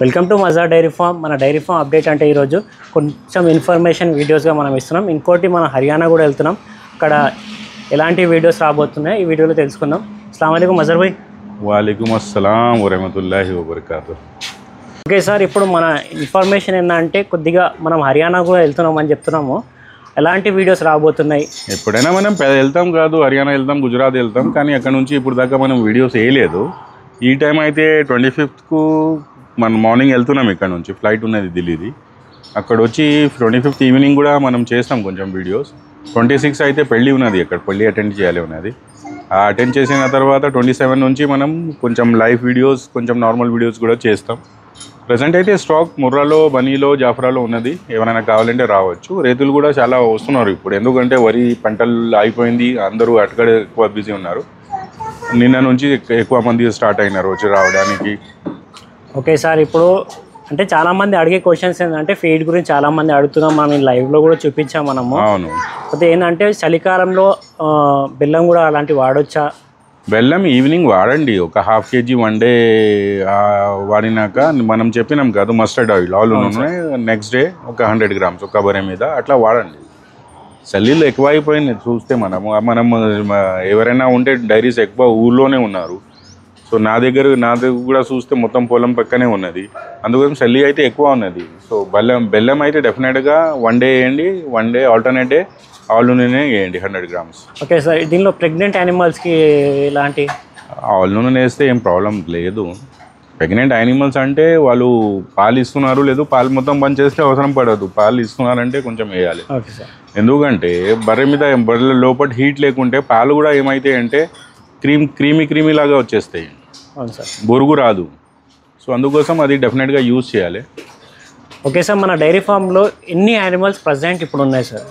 Welcome to మజా dairy farm. మన dairy farm update అంటే ఈరోజు కొంచెం ఇన్ఫర్మేషన్ వీడియోస్గా మనం ఇస్తున్నాం. ఇంకోటి మన హర్యానా కూడా వెళ్తున్నాం. అక్కడ ఎలాంటి వీడియోస్ రాబోతున్నాయి ఈ వీడియోలో తెలుసుకుందాం. అస్సలాము అలైకుం మజర్ భాయ్. వాలేకుమ్ అస్సలాం వరహమతుల్లాహి వబరకాతు. ఓకే సార్, ఇప్పుడు మన ఇన్ఫర్మేషన్ ఏంటంటే కొద్దిగా మనం హర్యానా కూడా వెళ్తున్నాం అని చెప్తున్నాము. ఎలాంటి వీడియోస్ రాబోతున్నాయి? ఎప్పుడైనా మనం వెళ్తాం కాదు, హర్యానా వెళ్తాం, గుజరాత్ వెళ్తాం, కానీ అక్కడ నుంచి ఇప్పుడు దాకా మనం వీడియోస్ వేయలేదు. ఈ టైం అయితే 25th మనం మార్నింగ్ వెళ్తున్నాం. ఇక్కడ నుంచి ఫ్లైట్ ఉన్నది ఢిల్లీది. అక్కడ వచ్చి 25th ఈవినింగ్ కూడా మనం చేస్తాం కొంచెం వీడియోస్. 26 అయితే పెళ్ళి ఉన్నది, అక్కడ పెళ్ళి అటెండ్ చేయాలి ఉన్నది. అటెండ్ చేసిన తర్వాత 27 నుంచి మనం కొంచెం లైవ్ వీడియోస్, కొంచెం నార్మల్ వీడియోస్ కూడా చేస్తాం. ప్రజెంట్ అయితే స్టాక్ ముర్రాలో, బనీలో, జాఫరాలో ఉన్నది. ఎవరైనా కావాలంటే రావచ్చు. రైతులు కూడా చాలా వస్తున్నారు ఇప్పుడు, ఎందుకంటే వరి పంటలు అయిపోయింది, అందరూ అక్కడ ఎక్కువ బిజీ ఉన్నారు. నిన్న నుంచి ఎక్కువ మంది స్టార్ట్ అయినారు వచ్చి రావడానికి. ఓకే సార్, ఇప్పుడు అంటే చాలామంది అడిగే క్వశ్చన్స్ ఏంటంటే ఫీడ్ గురించి చాలామంది అడుగుతున్నాం. మనం లైవ్లో కూడా చూపించాం మనము. అవును. అయితే ఏంటంటే చలికాలంలో బెల్లం కూడా అలాంటివి వాడొచ్చా? బెల్లం ఈవినింగ్ వాడండి. ఒక ½ kg వన్ డే వాడినాక మనం చెప్పినాం కాదు, మస్టర్డ్ ఆయిల్ ఉన్నాయి. నెక్స్ట్ డే ఒక 100 grams ఒక బరే మీద అట్లా వాడండి. చల్లీలు ఎక్కువ అయిపోయింది చూస్తే మనం ఎవరైనా ఉంటే డైరీస్ ఎక్కువ ఊళ్ళోనే ఉన్నారు. సో నా దగ్గర కూడా చూస్తే మొత్తం పొలం పక్కనే ఉన్నది. అందుకోసం చల్లి అయితే ఎక్కువ ఉన్నది. సో బెల్లం అయితే డెఫినెట్గా వన్ డే వేయండి. One day alternate day all నూనెనే వేయండి 100 grams. ఓకే సార్, దీనిలో ప్రెగ్నెంట్ యానిమల్స్కి ఇలాంటి ఆల్ నూనె వేస్తే ఏం ప్రాబ్లం లేదు. ప్రెగ్నెంట్ యానిమల్స్ అంటే వాళ్ళు పాలు ఇస్తున్నారు, లేదు పాలు మొత్తం బంద్ చేస్తే అవసరం పడదు. పాలు ఇస్తున్నారంటే కొంచెం వేయాలి. Okay sir. ఎందుకంటే బర్రె లోపల హీట్ లేకుంటే పాలు కూడా ఏమైతాయి అంటే క్రీమీ లాగా వచ్చేస్తాయి. అవును సార్, బొరుగు రాదు. సో అందుకోసం అది డెఫినెట్గా యూజ్ చేయాలి. ఓకే సార్, మన డైరీ ఫామ్లో ఎన్ని యానిమల్స్ ప్రజెంట్ ఇప్పుడు ఉన్నాయి సార్?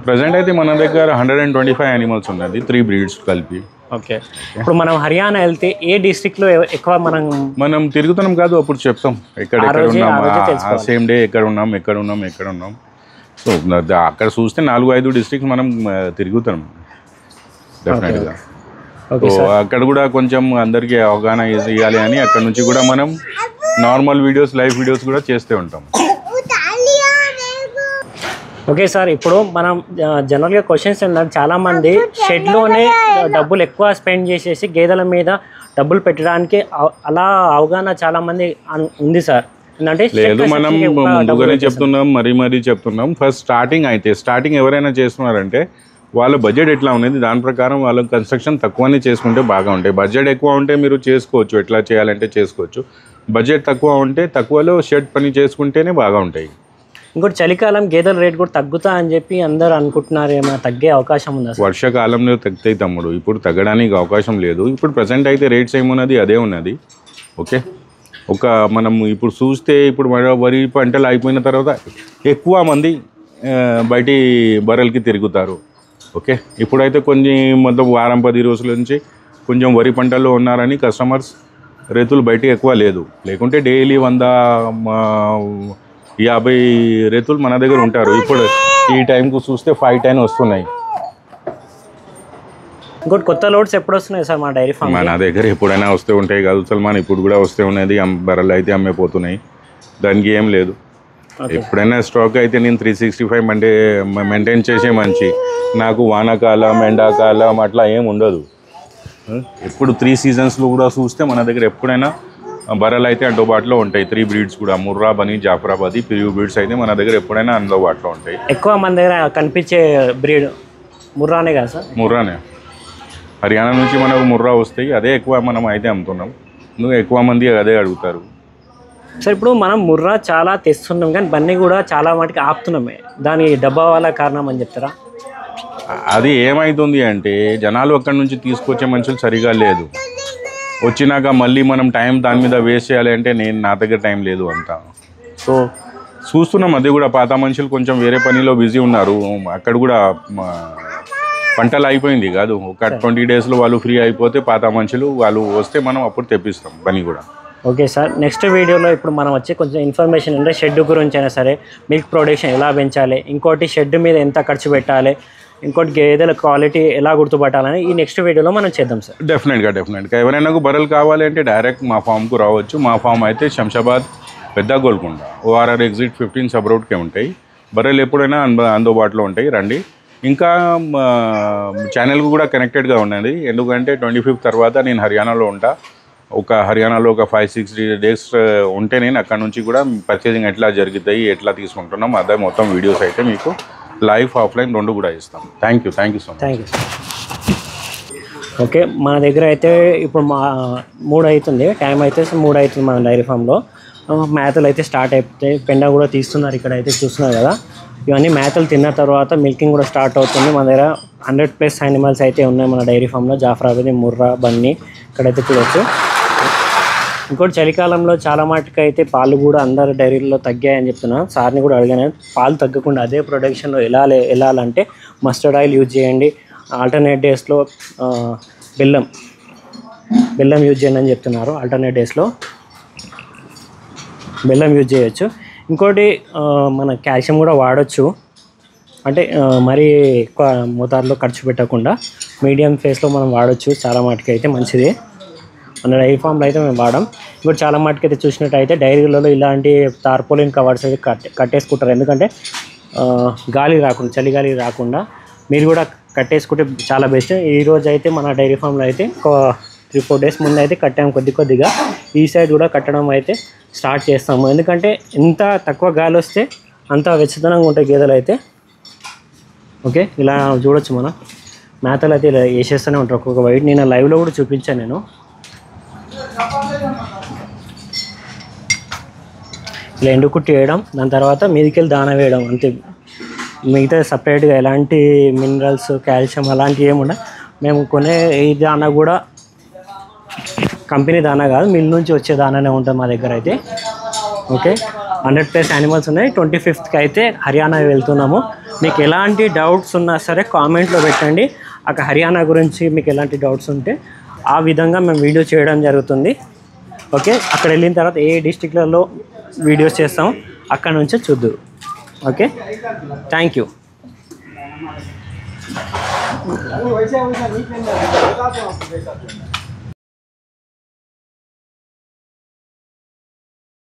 ప్రజెంట్ అయితే మన దగ్గర 125 యానిమల్స్ ఉన్నది, 3 breeds కలిపి. ఓకే, ఇప్పుడు మనం హర్యానా వెళ్తే ఏ డిస్ట్రిక్ట్లో ఎక్కువ మనం తిరుగుతున్నాం కాదు, అప్పుడు చెప్తాం ఎక్కడ ఉన్నాం, సేమ్ డే ఎక్కడ ఉన్నాం. సో అక్కడ చూస్తే 4-5 districts మనం తిరుగుతాం డెఫినెట్గా. సో అక్కడ కూడా కొంచెం అందరికీ అవగాహన ఇవ్వాలి అని అక్కడ నుంచి కూడా మనం నార్మల్ వీడియోస్, లైవ్ వీడియోస్ కూడా చేస్తూ ఉంటాం. ఓకే సార్, ఇప్పుడు మనం జనరల్గా క్వశ్చన్స్ ఏంటంటే చాలామంది షెడ్లోనే డబ్బులు ఎక్కువ స్పెండ్ చేసేసి గేదెల మీద డబ్బులు పెట్టడానికి అలా అవగాహన చాలామంది ఉంది సార్. ఏంటంటే లేదు, మనం ముందుగానే చెప్తున్నాం, మరీ చెప్తున్నాం. ఫస్ట్ స్టార్టింగ్ ఎవరైనా చేస్తున్నారంటే వాళ్ళ బడ్జెట్ ఎట్లా ఉన్నది, దాని ప్రకారం వాళ్ళ కన్స్ట్రక్షన్ తక్కువనే చేసుకుంటే బాగా ఉంటాయి. బడ్జెట్ ఎక్కువ ఉంటే మీరు చేసుకోవచ్చు, ఎట్లా చేయాలంటే చేసుకోవచ్చు. బడ్జెట్ తక్కువ ఉంటే తక్కువలో షెడ్ పని చేసుకుంటేనే బాగా ఉంటాయి. ఇంకోటి చలికాలం గేదెల రేట్ కూడా తగ్గుతా అని చెప్పి అందరు అనుకుంటున్నారు. ఏమైనా తగ్గే అవకాశం ఉందా? వర్షాకాలంలో తగ్గుతాయి తమ్ముడు, ఇప్పుడు తగ్గడానికి అవకాశం లేదు. ఇప్పుడు ప్రజెంట్ అయితే రేట్స్ ఏమున్నది అదే ఉన్నది. ఓకే, మనం ఇప్పుడు చూస్తే ఇప్పుడు వరి పంటలు అయిపోయిన తర్వాత ఎక్కువ మంది బయటి బర్రెలకి తిరుగుతారు. ఓకే, ఇప్పుడైతే మొత్తం వారం 10 రోజుల నుంచి కొంచెం వరి పంటల్లో ఉన్నారని కస్టమర్స్, రైతులు బయటికి ఎక్కువ లేకుంటే డైలీ 150 రైతులు మన దగ్గర ఉంటారు. ఇప్పుడు ఈ టైంకు చూస్తే 5-10 వస్తున్నాయి. ఇంకోటి కొత్త లోడ్స్ ఎప్పుడు వస్తున్నాయి సార్ మా డైరీ ఫామ్? మన దగ్గర ఎప్పుడైనా వస్తూ ఉంటాయి కాదు సల్మాన్, ఇప్పుడు కూడా వస్తూ ఉన్నది. బర్రెలు అయితే అమ్మైపోతున్నాయి, దానికి ఏం లేదు. ఎప్పుడైనా స్టాక్ అయితే నేను 365 మెయింటైన్ చేసే మంచి. నాకు వానాకాలం, ఎండాకాలం అట్లా ఏం ఉండదు. ఎప్పుడు 3 seasonsలో కూడా చూస్తే మన దగ్గర ఎప్పుడైనా బర్రెలు అయితే అందుబాటులో ఉంటాయి. 3 breeds కూడా, ముర్రా, బనీ, జాఫరాబాదీ, ప్రియూ బ్రీడ్స్ అయితే మన దగ్గర ఎప్పుడైనా అందుబాటులో ఉంటాయి. ఎక్కువ మన దగ్గర కనిపించే బ్రీడ్ ముర్రానే కదా సార్? ముర్రానే. హర్యానా నుంచి మనకు ముర్రా వస్తాయి, అదే ఎక్కువ మనం అయితే అమ్ముతున్నాం. ఎక్కువ మంది అదే అడుగుతారు. సార్, ఇప్పుడు మనం ముర్రా చాలా తెస్తున్నాం కానీ బన్నీ కూడా చాలా వాటికి ఆపుతున్నామే. దాని డబ్బా వల్ల కారణం అని చెప్తారా? అది ఏమవుతుంది అంటే జనాలు అక్కడి నుంచి తీసుకొచ్చే మనుషులు సరిగా లేదు. వచ్చినాక మళ్ళీ మనం టైం దాని మీద వేస్ట్ చేయాలి అంటే నా దగ్గర టైం లేదు అంతా. సో చూస్తున్నాం, అది కూడా పాత మనుషులు కొంచెం వేరే పనిలో బిజీ ఉన్నారు. అక్కడ కూడా పంటలు అయిపోయింది కాదు, ఒక 20 daysలో వాళ్ళు ఫ్రీ అయిపోతే పాత మనుషులు వాళ్ళు వస్తే మనం అప్పుడు తెప్పిస్తాం పని కూడా. ఓకే సార్, నెక్స్ట్ వీడియోలో ఇప్పుడు మనం వచ్చి కొంచెం ఇన్ఫర్మేషన్ అంటే షెడ్ గురించి అయినా సరే, మిల్క్ ప్రొడక్షన్ ఎలా పెంచాలి, ఇంకోటి షెడ్ మీద ఎంత ఖర్చు పెట్టాలి, ఇంకోటి గేదెల క్వాలిటీ ఎలా గుర్తుపట్టాలని ఈ నెక్స్ట్ వీడియోలో మనం చేద్దాం సార్. డెఫినెట్గా ఎవరైనా బర్రెలు కావాలి అంటే డైరెక్ట్ మా ఫామ్కు రావచ్చు. మా ఫామ్ అయితే శంషాబాద్ పెద్ద గోల్కొండ ORR ఎగ్జిట్ 15 సబ్ రోడ్కే ఉంటాయి. బర్రెలు ఎప్పుడైనా అందుబాటులో ఉంటాయి, రండి. ఇంకా ఛానల్కు కూడా కనెక్టెడ్గా ఉన్నది, ఎందుకంటే 25th తర్వాత నేను హర్యానాలో ఉంటా. హర్యానాలో ఒక 5-6 days ఉంటే నేను అక్కడ నుంచి కూడా పర్చేజింగ్ ఎట్లా జరుగుతాయి, ఎట్లా తీసుకుంటున్నాం అదే మొత్తం వీడియోస్ అయితే మీకు లైవ్ ఆఫ్లైన్ రెండు కూడా ఇస్తాం. Thank you so much. Thank you. Okay, మన దగ్గర అయితే ఇప్పుడు 3 అవుతుంది, టైం అయితే 3 అవుతుంది మన డైరీ ఫామ్లో. మేతలు అయితే స్టార్ట్ అయిపోతాయి, పెండ కూడా తీస్తున్నారు, ఇక్కడ అయితే చూస్తున్నారు కదా. ఇవన్నీ మేతలు తిన్న తర్వాత మిల్కింగ్ కూడా స్టార్ట్ అవుతుంది. మన దగ్గర 100+ యానిమల్స్ అయితే ఉన్నాయి మన డైరీ ఫామ్లో. జాఫ్రాబాదీ, ముర్రా, బన్నీ ఇక్కడైతే చూడవచ్చు. ఇంకోటి చలికాలంలో చాలా మటుకు అయితే పాలు కూడా అందరు డైరీల్లో తగ్గాయని చెప్తున్నాను. సార్ని కూడా అడిగాను, పాలు తగ్గకుండా అదే ప్రొడక్షన్లో వెళ్ళాలంటే మస్టర్డ్ ఆయిల్ యూజ్ చేయండి. ఆల్టర్నేట్ డేస్లో బెల్లం యూజ్ చేయండి అని చెప్తున్నారు. ఆల్టర్నేట్ డేస్లో బెల్లం యూజ్ చేయొచ్చు. ఇంకోటి మన కాల్షియం కూడా వాడచ్చు, అంటే మరీ ఎక్కువ మోతాదులో ఖర్చు పెట్టకుండా మీడియం ఫేస్లో మనం వాడచ్చు. చాలా మటుకు అయితే మంచిది. మన డైరీ ఫామ్లో అయితే మేము వాడాం. ఇంకోటి చాలా మటుకు అయితే చూసినట్టయితే డైరీలలో ఇలాంటి టార్పోలిన్ కవర్స్ అయితే కట్టేసుకుంటారు, ఎందుకంటే గాలి రాకుండా, చలి గాలి రాకుండా మీరు కూడా కట్టేసుకుంటే చాలా బెస్ట్. ఈరోజు అయితే మన డైరీ ఫామ్లో అయితే ఒక 3-4 days ముందు అయితే కట్టాము కొద్దిగా. ఈ సైడ్ కూడా కట్టడం అయితే స్టార్ట్ చేస్తాము, ఎందుకంటే ఎంత తక్కువ గాలి వస్తే అంత వెచ్చదనంగా ఉంటాయి గేదెలు అయితే. ఓకే, ఇలా చూడొచ్చు మనం మేతలు అయితే ఇలా వేసేస్తూనే ఉంటారు ఒక్కొక్క వైట్. నేను లైవ్లో కూడా చూపించాను నేను. ఇలా ఎండుకుట్టి వేయడం, దాని తర్వాత మీదికెళ్ళి దాన వేయడం అంతే. మిగతా సపరేట్గా ఎలాంటి మినరల్స్, కాల్షియం అలాంటివి ఏముండవు. మేము కొనే ఈ దానా కూడా కంపెనీ దానా కాదు, మిల్ నుంచి వచ్చే దానానే ఉంటుంది మా దగ్గర అయితే. ఓకే, 100+ యానిమల్స్ ఉన్నాయి. 25th అయితే హర్యానా వెళ్తున్నాము. మీకు ఎలాంటి డౌట్స్ ఉన్నా సరే కామెంట్లో పెట్టండి. అక్కడ హర్యానా గురించి మీకు ఎలాంటి డౌట్స్ ఉంటే ఆ విధంగా మేము వీడియో చేయడం జరుగుతుంది. ఓకే, అక్కడ వెళ్ళిన తర్వాత ఏ డిస్ట్రిక్ట్లలో వీడియోస్ చేస్తాం అక్కడ నుంచే చూద్దురు. Okay, thank you.